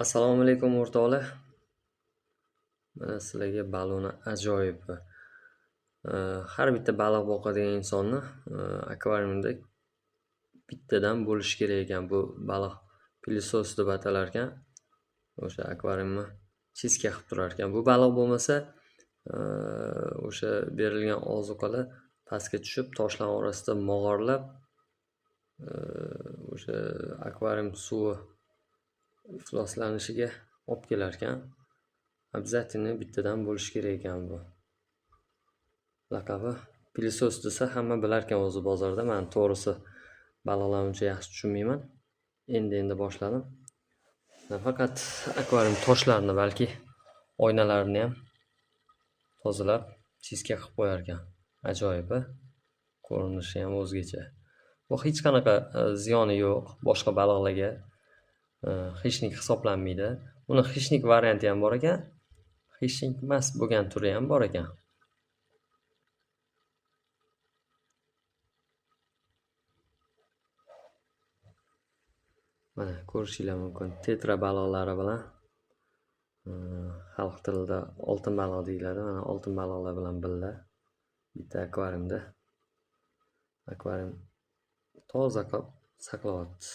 Assalomu alaykum o'rtoqlar. Mana sizlarga baliqni ajoyibi. Har bitta baliq boqadigan insonni akvariumda bittadan bo'lishi kerak ekan. Bu baliq pilisos deb atalar ekan. O'sha akvariumni chiska qilib turar ekan. Bu baliq bo'lmasa, o'sha berilgan ozuqalar pastga tushib, toshlar orasida mog'orlab, o'sha akvarium suvi ifloslanishiga olib kelar ekan. Обязательно bittadan bo'lishi kerak ekan bu. Laqabi pilisos desa hamma bilar ekan o'zi bozorda. Men to'g'risi baliqlarni uncha yaxshi tushunmayman. Endi boshladim. Faqat akvarium toshlarini, balki oynalarini ham tozalab, chiska qilib qo'yar ekan. Ajoyib. Ko'rinishi ham o'zgacha. Bu hech qanaqa ziyoni yo'q boshqa baliqlarga. Xishnik hisoblanmaydi. Uni xishnik varianti ham bor ekan. Xishnik emas bo'lgan turi ham bor ekan. Mana ko'rishingiz mumkin. Tetra baliqlari bilan xalq tilida oltin baliq deyiladi. Mana oltin baliqlar bilan birga bitta akvariumda toza qilib saqlayapti.